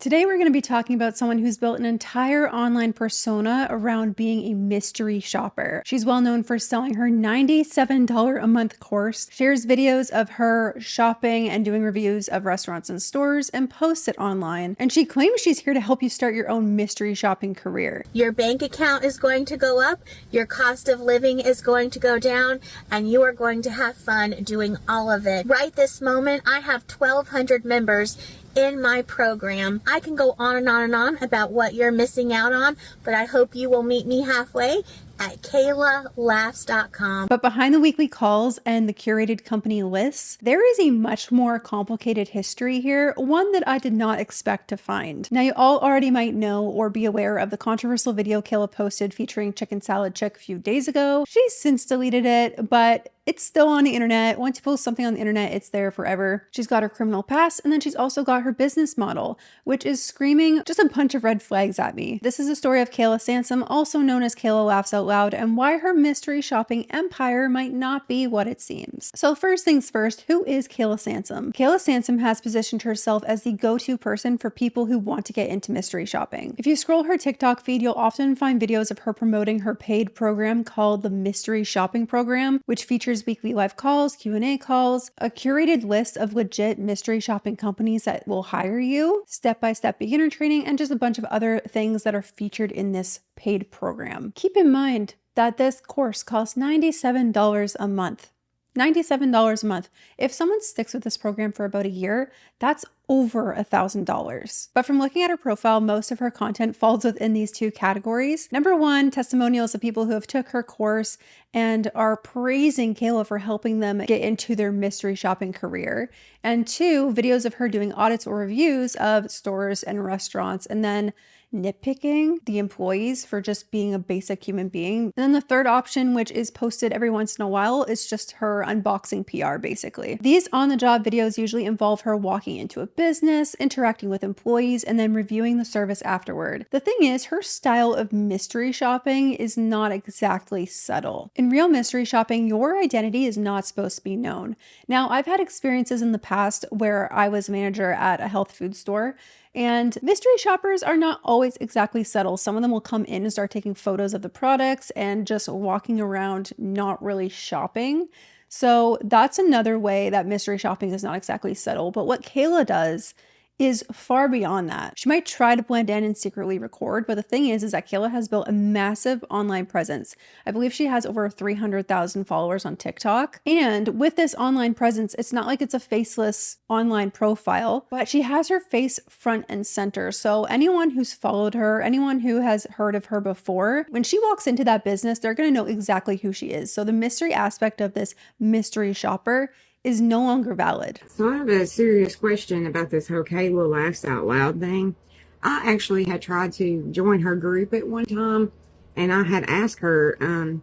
Today, we're going to be talking about someone who's built an entire online persona around being a mystery shopper. She's well known for selling her $97 a month course, shares videos of her shopping and doing reviews of restaurants and stores, and posts it online. And she claims she's here to help you start your own mystery shopping career. Your bank account is going to go up, your cost of living is going to go down, and you are going to have fun doing all of it. Right this moment, I have 1,200 members in my program. I can go on and on and on about what you're missing out on, but I hope you will meet me halfway at KAYLA'S.com. But behind the weekly calls and the curated company lists, there is a much more complicated history here, one that I did not expect to find. Now, you all already might know or be aware of the controversial video Kayla posted featuring Chicken Salad Chick a few days ago. She's since deleted it, but it's still on the internet. Once you post something on the internet, it's there forever. She's got her criminal past, and then she's also got her business model, which is screaming just a bunch of red flags at me. This is the story of Kayla Sansom, also known as Kayla Laughs Out Loud, and why her mystery shopping empire might not be what it seems. So first things first, who is Kayla Sansom? Kayla Sansom has positioned herself as the go-to person for people who want to get into mystery shopping. If you scroll her TikTok feed, you'll often find videos of her promoting her paid program called the Mystery Shopping Program, which features weekly live calls, Q&A calls, a curated list of legit mystery shopping companies that will hire you, step-by-step beginner training, and just a bunch of other things that are featured in this paid program. Keep in mind that this course costs $97 a month. $97 a month. If someone sticks with this program for about a year, that's over $1,000. But from looking at her profile, most of her content falls within these two categories. Number one, testimonials of people who have took her course and are praising Kayla for helping them get into their mystery shopping career. And two, videos of her doing audits or reviews of stores and restaurants, and then nitpicking the employees for just being a basic human being. And then the third option, which is posted every once in a while, is just her unboxing PR, basically. These on-the-job videos usually involve her walking into a business, interacting with employees, and then reviewing the service afterward. The thing is, her style of mystery shopping is not exactly subtle. In real mystery shopping, your identity is not supposed to be known. Now, I've had experiences in the past where I was manager at a health food store, and mystery shoppers are not always exactly subtle. Some of them will come in and start taking photos of the products and just walking around not really shopping. So that's another way that mystery shopping is not exactly subtle. But what Kayla does is far beyond that. She might try to blend in and secretly record, but the thing is that Kayla has built a massive online presence. I believe she has over 300,000 followers on TikTok. And with this online presence, it's not like it's a faceless online profile, but she has her face front and center. So anyone who's followed her, anyone who has heard of her before, when she walks into that business, they're going to know exactly who she is. So the mystery aspect of this mystery shopper is no longer valid. So I have a serious question about this whole Kayla Laughs Out Loud thing. I actually had tried to join her group at one time, and I had asked her in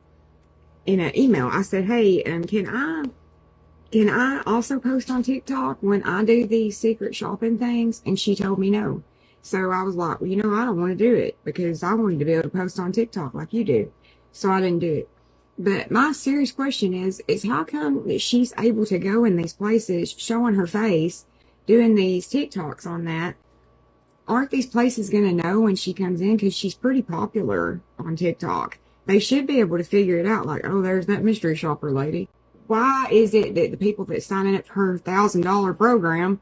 an email. I said, "Hey, can I also post on TikTok when I do these secret shopping things?" And she told me no. So I was like, well, I don't want to do it because I wanted to be able to post on TikTok like you do. So I didn't do it. But my serious question is how come that she's able to go in these places, showing her face, doing these TikToks on that? Aren't these places going to know when she comes in? Because she's pretty popular on TikTok. They should be able to figure it out, like, oh, there's that mystery shopper lady. Why is it that the people that sign up for her $1,000 program,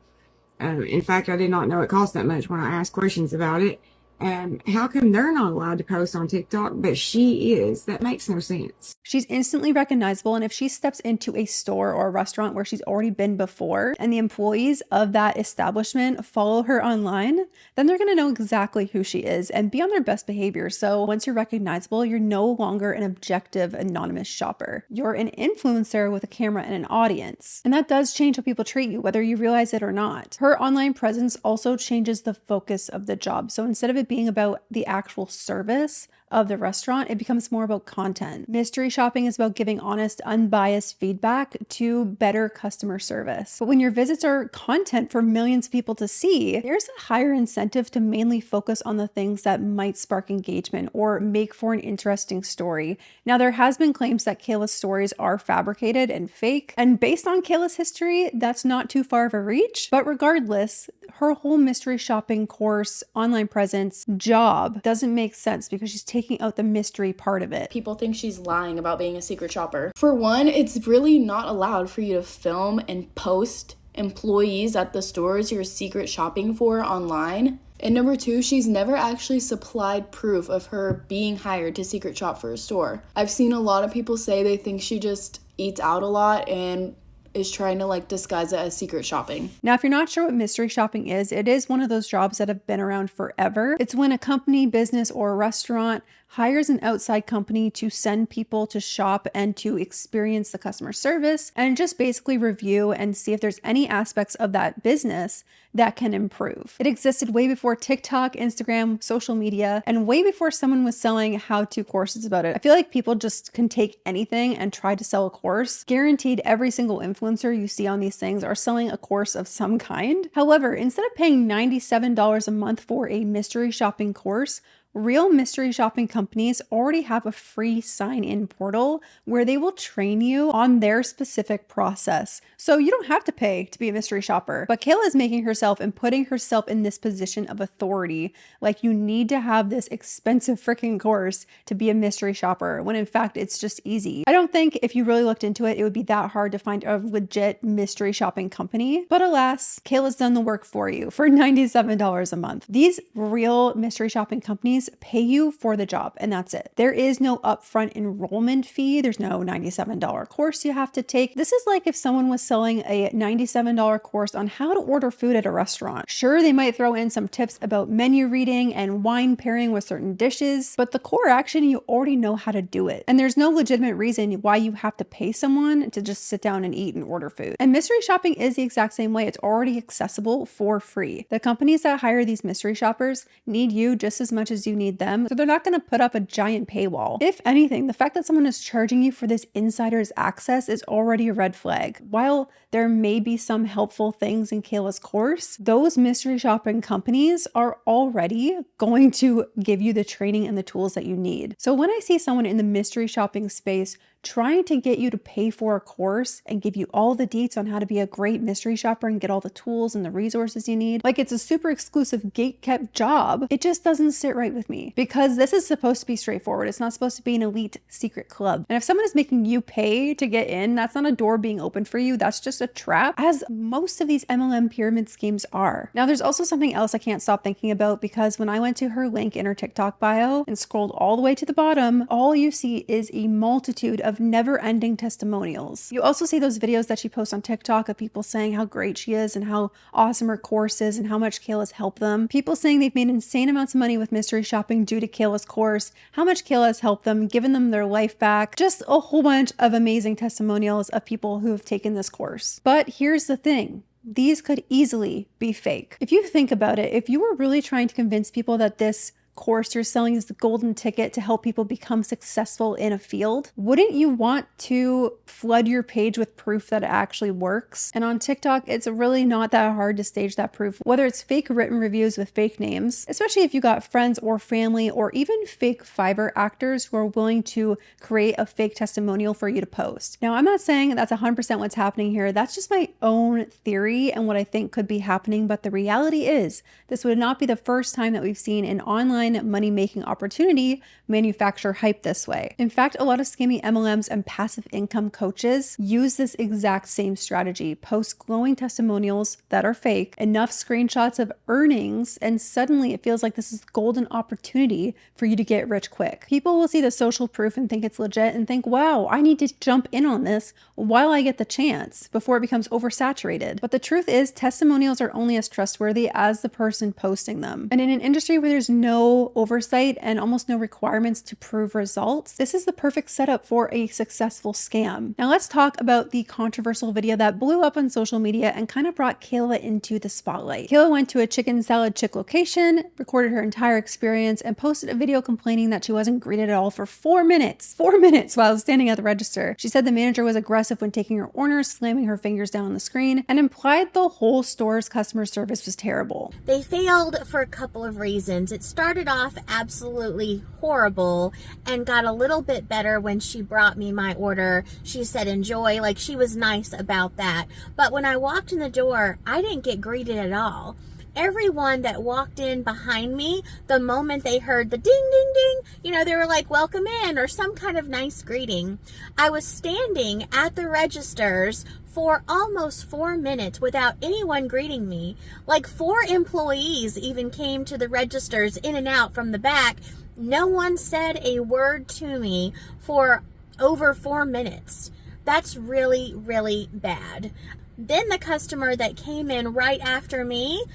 in fact, I did not know it cost that much when I asked questions about it, how come they're not allowed to post on TikTok, but she is? That makes no sense. She's instantly recognizable, and if she steps into a store or a restaurant where she's already been before, and the employees of that establishment follow her online, then they're going to know exactly who she is and be on their best behavior. So once you're recognizable, you're no longer an objective, anonymous shopper. You're an influencer with a camera and an audience. And that does change how people treat you, whether you realize it or not. Her online presence also changes the focus of the job. So instead of it being about the actual service of the restaurant, it becomes more about content. Mystery shopping is about giving honest, unbiased feedback to better customer service. But when your visits are content for millions of people to see, there's a higher incentive to mainly focus on the things that might spark engagement or make for an interesting story. Now, there has been claims that KAYLA'S stories are fabricated and fake, and based on KAYLA'S history, that's not too far of a reach. But regardless, her whole mystery shopping course, online presence, job doesn't make sense because she's taking out the mystery part of it. People think she's lying about being a secret shopper. For one, it's really not allowed for you to film and post employees at the stores you're secret shopping for online. And number two, she's never actually supplied proof of her being hired to secret shop for a store. I've seen a lot of people say they think she just eats out a lot and is trying to disguise it as secret shopping. Now, if you're not sure what mystery shopping is, it is one of those jobs that have been around forever. It's when a company, business, or a restaurant hires an outside company to send people to shop and to experience the customer service and just basically review and see if there's any aspects of that business that can improve. It existed way before TikTok, Instagram, social media, and way before someone was selling how-to courses about it. I feel like people just can take anything and try to sell a course. Guaranteed every single influencer you see on these things are selling a course of some kind. However, instead of paying $97 a month for a mystery shopping course, real mystery shopping companies already have a free sign-in portal where they will train you on their specific process. So you don't have to pay to be a mystery shopper. But KAYLA is making herself and putting herself in this position of authority. Like, you need to have this expensive freaking course to be a mystery shopper, when in fact it's just easy. I don't think if you really looked into it, it would be that hard to find a legit mystery shopping company. But alas, KAYLA's done the work for you for $97 a month. These real mystery shopping companies pay you for the job, and that's it. There is no upfront enrollment fee. There's no $97 course you have to take. This is like if someone was selling a $97 course on how to order food at a restaurant. Sure, they might throw in some tips about menu reading and wine pairing with certain dishes, but the core action, you already know how to do it. And there's no legitimate reason why you have to pay someone to just sit down and eat and order food. And mystery shopping is the exact same way. It's already accessible for free. The companies that hire these mystery shoppers need you just as much as you need them, so they're not going to put up a giant paywall. If anything, the fact that someone is charging you for this insider's access is already a red flag. While there may be some helpful things in KAYLA's course, those mystery shopping companies are already going to give you the training and the tools that you need. So when I see someone in the mystery shopping space trying to get you to pay for a course and give you all the deets on how to be a great mystery shopper and get all the tools and the resources you need, like it's a super exclusive gate-kept job, it just doesn't sit right with me, because this is supposed to be straightforward. It's not supposed to be an elite secret club. And if someone is making you pay to get in, that's not a door being opened for you. That's just a trap, as most of these MLM pyramid schemes are. Now, there's also something else I can't stop thinking about, because when I went to her link in her TikTok bio and scrolled all the way to the bottom, all you see is a multitude of never-ending testimonials. You also see those videos that she posts on TikTok of people saying how great she is and how awesome her course is and how much KAYLA's helped them. People saying they've made insane amounts of money with mystery shopping due to KAYLA's course, how much KAYLA has helped them, given them their life back. Just a whole bunch of amazing testimonials of people who have taken this course. But here's the thing. These could easily be fake. If you think about it, if you were really trying to convince people that this course you're selling is the golden ticket to help people become successful in a field, wouldn't you want to flood your page with proof that it actually works? And on TikTok, it's really not that hard to stage that proof, whether it's fake written reviews with fake names, especially if you got friends or family or even fake Fiverr actors who are willing to create a fake testimonial for you to post. Now, I'm not saying that's 100% what's happening here. That's just my own theory and what I think could be happening. But the reality is, this would not be the first time that we've seen an online money-making opportunity manufacture hype this way. In fact, a lot of scammy MLMs and passive income coaches use this exact same strategy. Post glowing testimonials that are fake, enough screenshots of earnings, and suddenly it feels like this is a golden opportunity for you to get rich quick. People will see the social proof and think it's legit and think, wow, I need to jump in on this while I get the chance before it becomes oversaturated. But the truth is, testimonials are only as trustworthy as the person posting them. And in an industry where there's no no oversight and almost no requirements to prove results, this is the perfect setup for a successful scam. Now let's talk about the controversial video that blew up on social media and kind of brought Kayla into the spotlight. Kayla went to a chicken salad chick location, recorded her entire experience, and posted a video complaining that she wasn't greeted at all for 4 minutes. 4 minutes while standing at the register. She said the manager was aggressive when taking her orders, slamming her fingers down on the screen, and implied the whole store's customer service was terrible. They failed for a couple of reasons. It started off absolutely horrible and got a little bit better when she brought me my order. She said enjoy, like she was nice about that. But when I walked in the door, I didn't get greeted at all. Everyone that walked in behind me, the moment they heard the ding, ding, ding, you know, they were like, welcome in, or some kind of nice greeting. I was standing at the registers for almost 4 minutes without anyone greeting me. Like 4 employees even came to the registers in and out from the back. No one said a word to me for over 4 minutes. That's really, really bad. Then the customer that came in right after me,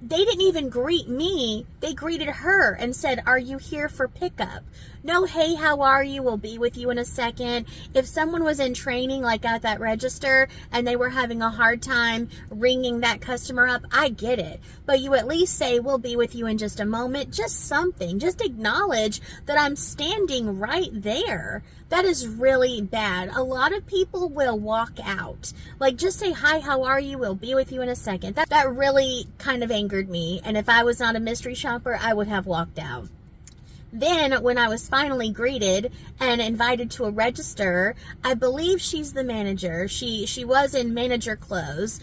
they didn't even greet me. They greeted her and said, are you here for pickup? No, hey, how are you? We'll be with you in a second. If someone was in training, like at that register, and they were having a hard time ringing that customer up, I get it. But you at least say, we'll be with you in just a moment. Just something. Just acknowledge that I'm standing right there. That is really bad. A lot of people will walk out. Like, just say, hi, how are you? We'll be with you in a second. That really kind of angered me. And if I was not a mystery shopper, I would have walked out. Then when I was finally greeted and invited to a register, I believe she's the manager. She was in manager clothes.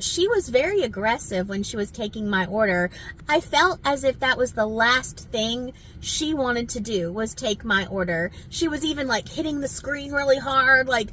She was very aggressive when she was taking my order. I felt as if that was the last thing she wanted to do, was take my order. She was even like hitting the screen really hard, like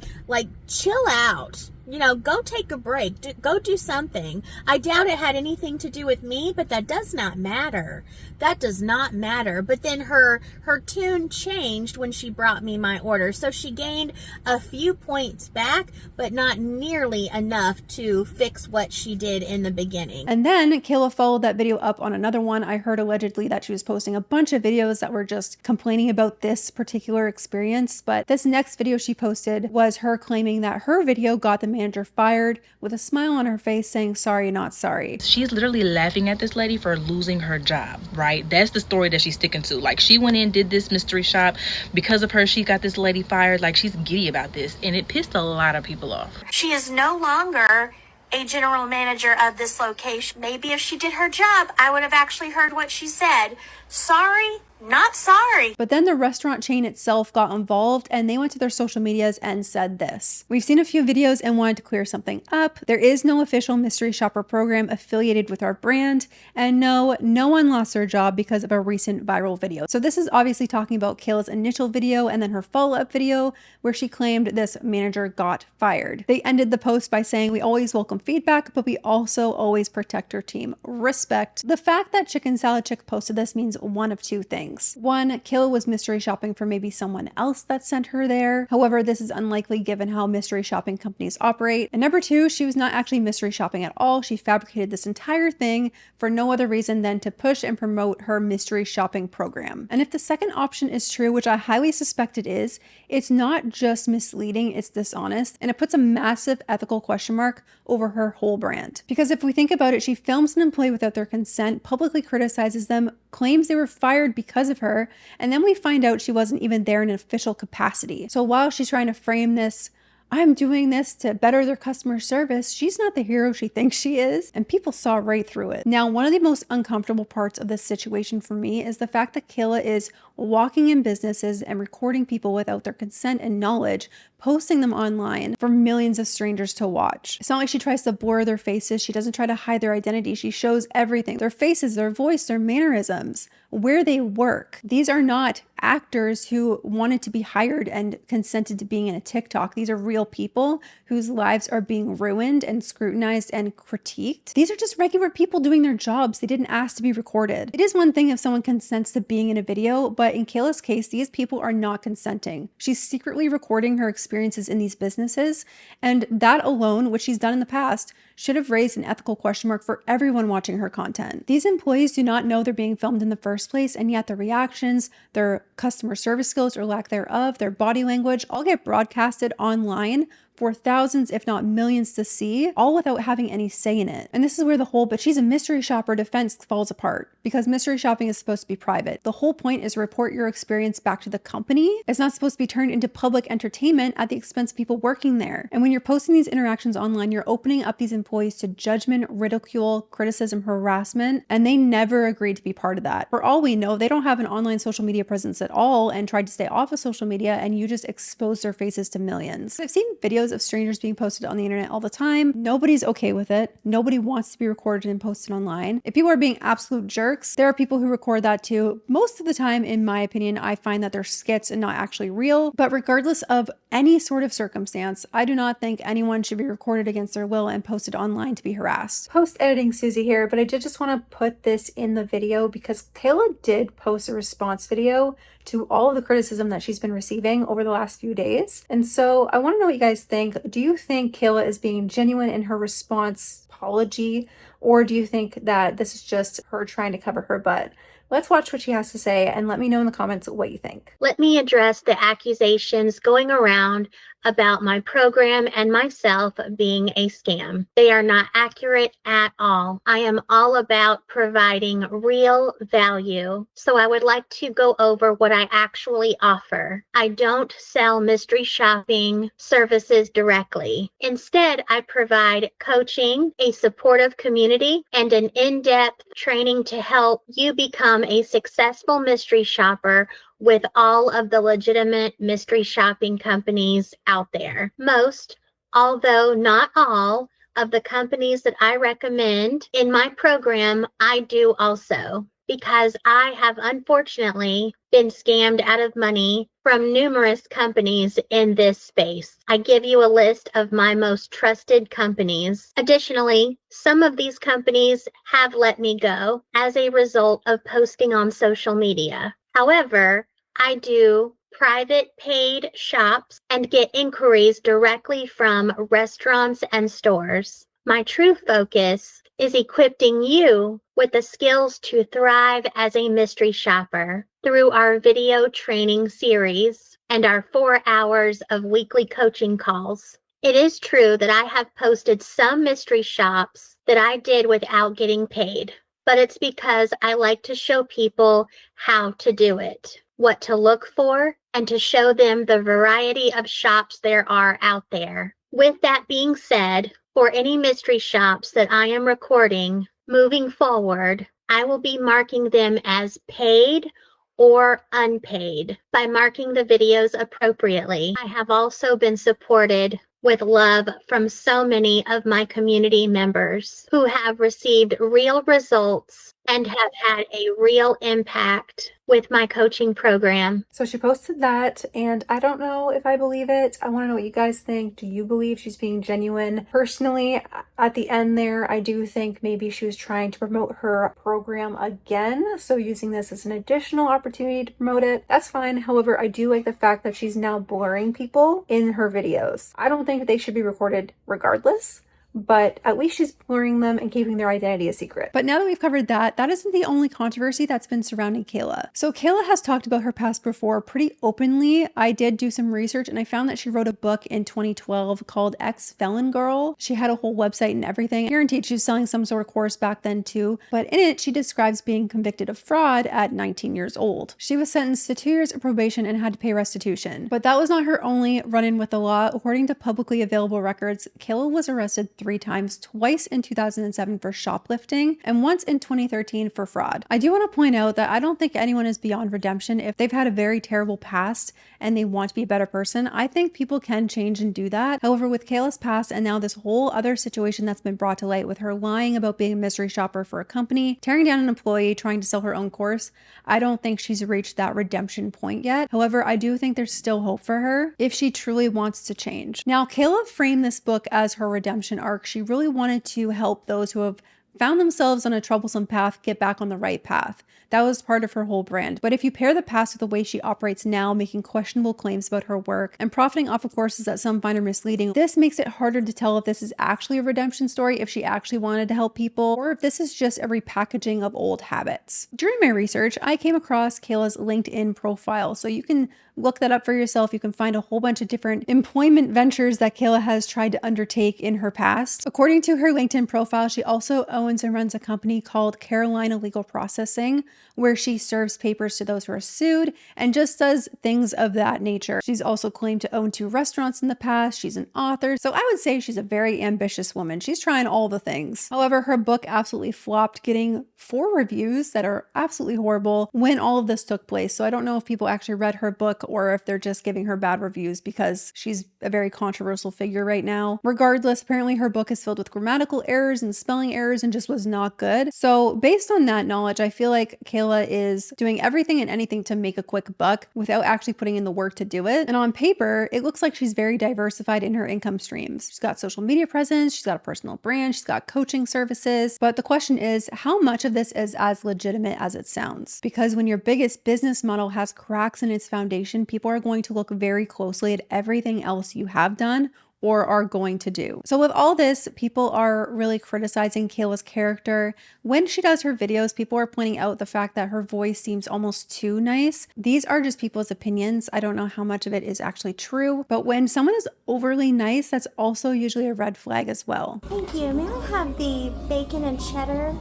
chill out. You know, go take a break. Go do something. I doubt it had anything to do with me, but that does not matter. That does not matter. But then her tune changed when she brought me my order. So she gained a few points back, but not nearly enough to fix what she did in the beginning. And then Kayla followed that video up on another one. I heard allegedly that she was posting a bunch of videos that were just complaining about this particular experience. But this next video she posted was her claiming that her video got the manager fired, with a smile on her face saying sorry, not sorry. She's literally laughing at this lady for losing her job, right? That's the story that she's sticking to. Like, she went in, did this mystery shop. Because of her, she got this lady fired. Like, she's giddy about this, and it pissed a lot of people off. She is no longer a general manager of this location. Maybe if she did her job, I would have actually heard what she said. Sorry, not sorry. But then the restaurant chain itself got involved, and they went to their social medias and said this. We've seen a few videos and wanted to clear something up. There is no official mystery shopper program affiliated with our brand, and no one lost their job because of a recent viral video. So this is obviously talking about Kayla's initial video and then her follow-up video where she claimed this manager got fired. They ended the post by saying, we always welcome feedback, but we also always protect our team. Respect. The fact that Chicken Salad Chick posted this means one of two things. One, Kayla was mystery shopping for maybe someone else that sent her there. However, this is unlikely given how mystery shopping companies operate. And number two, she was not actually mystery shopping at all. She fabricated this entire thing for no other reason than to push and promote her mystery shopping program. And if the second option is true, which I highly suspect it is, it's not just misleading, it's dishonest, and it puts a massive ethical question mark over her whole brand. Because if we think about it, she films an employee without their consent, publicly criticizes them, claims they were fired because of her, and then we find out she wasn't even there in an official capacity. So while she's trying to frame this, I'm doing this to better their customer service, she's not the hero she thinks she is, and people saw right through it. Now, one of the most uncomfortable parts of this situation for me is the fact that Kayla is walking in businesses and recording people without their consent and knowledge, posting them online for millions of strangers to watch. It's not like she tries to blur their faces. She doesn't try to hide their identity. She shows everything: their faces, their voice, their mannerisms, where they work. These are not actors who wanted to be hired and consented to being in a TikTok. These are real people whose lives are being ruined and scrutinized and critiqued. These are just regular people doing their jobs. They didn't ask to be recorded. It is one thing if someone consents to being in a video, but in Kayla's case, these people are not consenting. She's secretly recording her experience experiences in these businesses. And that alone, which she's done in the past, should have raised an ethical question mark for everyone watching her content. These employees do not know they're being filmed in the first place, and yet their reactions, their customer service skills or lack thereof, their body language all get broadcasted online for thousands, if not millions to see, all without having any say in it. And this is where the whole, but she's a mystery shopper defense falls apart, because mystery shopping is supposed to be private. The whole point is report your experience back to the company. It's not supposed to be turned into public entertainment at the expense of people working there. And when you're posting these interactions online, you're opening up these employees to judgment, ridicule, criticism, harassment, and they never agreed to be part of that. For all we know, they don't have an online social media presence at all and tried to stay off of social media, and you just expose their faces to millions. I've seen videos of strangers being posted on the internet all the time. Nobody's okay with it. Nobody wants to be recorded and posted online. If people are being absolute jerks, there are people who record that too. Most of the time, in my opinion, I find that they're skits and not actually real. But regardless of any sort of circumstance, I do not think anyone should be recorded against their will and posted online to be harassed. Post-editing Susie here, but I did just want to put this in the video because Kayla did post a response video to all of the criticism that she's been receiving over the last few days. And so I want to know what you guys think. Do you think Kayla is being genuine in her response apology, or do you think that this is just her trying to cover her butt? Let's watch what she has to say and let me know in the comments what you think. Let me address the accusations going around about my program and myself being a scam. They are not accurate at all. I am all about providing real value. So I would like to go over what I actually offer. I don't sell mystery shopping services directly. Instead, I provide coaching, a supportive community, and an in-depth training to help you become a successful mystery shopper with all of the legitimate mystery shopping companies out there. Most, although not all, of the companies that I recommend in my program, I do also, because I have unfortunately been scammed out of money from numerous companies in this space. I give you a list of my most trusted companies. Additionally, some of these companies have let me go as a result of posting on social media. However, I do private paid shops and get inquiries directly from restaurants and stores. My true focus is equipping you with the skills to thrive as a mystery shopper through our video training series and our 4 hours of weekly coaching calls. It is true that I have posted some mystery shops that I did without getting paid, but it's because I like to show people how to do it, what to look for, and to show them the variety of shops there are out there. With that being said, for any mystery shops that I am recording, moving forward, I will be marking them as paid or unpaid by marking the videos appropriately. I have also been supported with love from so many of my community members who have received real results and have had a real impact with my coaching program. So she posted that, and I don't know if I believe it. I want to know what you guys think. Do you believe she's being genuine? Personally, at the end there, I do think maybe she was trying to promote her program again. So using this as an additional opportunity to promote it, that's fine. However, I do like the fact that she's now blurring people in her videos. I don't think they should be recorded regardless, but at least she's blurring them and keeping their identity a secret. But now that we've covered that, that isn't the only controversy that's been surrounding Kayla. So Kayla has talked about her past before pretty openly. I did do some research and I found that she wrote a book in 2012 called Ex-Felon Girl. She had a whole website and everything. Guaranteed she was selling some sort of course back then too. But in it, she describes being convicted of fraud at 19 years old. She was sentenced to 2 years of probation and had to pay restitution. But that was not her only run-in with the law. According to publicly available records, Kayla was arrested 3 times, twice in 2007 for shoplifting and once in 2013 for fraud. I do want to point out that I don't think anyone is beyond redemption if they've had a very terrible past and they want to be a better person. I think people can change and do that. However, with Kayla's past and now this whole other situation that's been brought to light with her lying about being a mystery shopper for a company, tearing down an employee, trying to sell her own course, I don't think she's reached that redemption point yet. However, I do think there's still hope for her if she truly wants to change. Now, Kayla framed this book as her redemption arc. She really wanted to help those who have found themselves on a troublesome path get back on the right path. That was part of her whole brand. But if you pair the past with the way she operates now, making questionable claims about her work and profiting off of courses that some find are misleading, this makes it harder to tell if this is actually a redemption story, if she actually wanted to help people, or if this is just a repackaging of old habits. During my research, I came across KAYLA'S LinkedIn profile, so you can look that up for yourself. You can find a whole bunch of different employment ventures that KAYLA has tried to undertake in her past. According to her LinkedIn profile, she also owns and runs a company called Carolina Legal Processing, where she serves papers to those who are sued and just does things of that nature. She's also claimed to own 2 restaurants in the past. She's an author. So I would say she's a very ambitious woman. She's trying all the things. However, her book absolutely flopped, getting 4 reviews that are absolutely horrible when all of this took place. So I don't know if people actually read her book or if they're just giving her bad reviews because she's a very controversial figure right now. Regardless, apparently her book is filled with grammatical errors and spelling errors and just was not good. So based on that knowledge, I feel like KAYLA is doing everything and anything to make a quick buck without actually putting in the work to do it. And on paper, it looks like she's very diversified in her income streams. She's got social media presence, she's got a personal brand, she's got coaching services. But the question is, how much of this is as legitimate as it sounds? Because when your biggest business model has cracks in its foundation, people are going to look very closely at everything else you have done or are going to do. So with all this, people are really criticizing KAYLA's character. When she does her videos, people are pointing out the fact that her voice seems almost too nice. These are just people's opinions. I don't know how much of it is actually true, but when someone is overly nice, that's also usually a red flag as well. Thank you. May I have the bacon and cheddar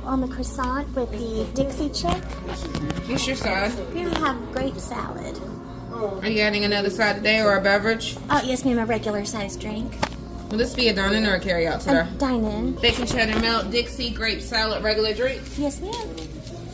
on the croissant with the Dixie chick? What's your side? We're gonna have grape salad. Are you adding another side today or a beverage? Oh, yes, ma'am, a regular sized drink. Will this be a dine-in or a carry-out today? Dine in. Bacon cheddar melt, Dixie, grape salad, regular drink. Yes, ma'am.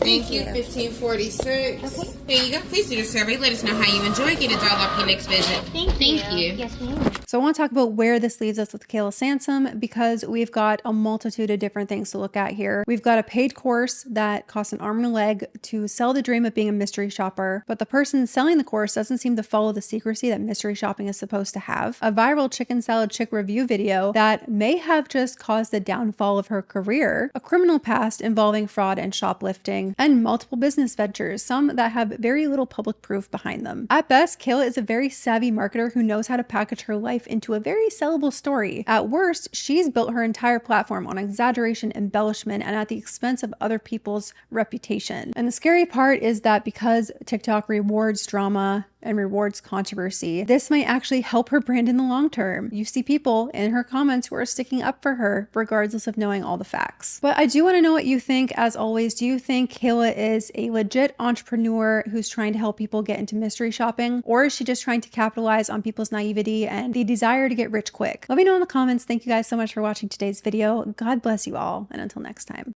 Thank you. 1546. Okay. Here you go. Please do the survey. Let us know how you enjoy. Get a dollar off your next visit. Thank you. you. Yes, ma'am. So I want to talk about where this leaves us with KAYLA Sansom, because we've got a multitude of different things to look at here. We've got a paid course that costs an arm and a leg to sell the dream of being a mystery shopper, but the person selling the course doesn't seem to follow the secrecy that mystery shopping is supposed to have. A viral chicken salad chick review video that may have just caused the downfall of her career. A criminal past involving fraud and shoplifting, and multiple business ventures, some that have very little public proof behind them. At best, KAYLA is a very savvy marketer who knows how to package her life into a very sellable story. At worst, she's built her entire platform on exaggeration, embellishment, and at the expense of other people's reputation. And the scary part is that because TikTok rewards drama and rewards controversy, this might actually help her brand in the long term. You see people in her comments who are sticking up for her regardless of knowing all the facts. But I do want to know what you think. As always, do you think KAYLA is a legit entrepreneur who's trying to help people get into mystery shopping, or is she just trying to capitalize on people's naivety and the desire to get rich quick? Let me know in the comments. Thank you guys so much for watching today's video. God bless you all, and until next time.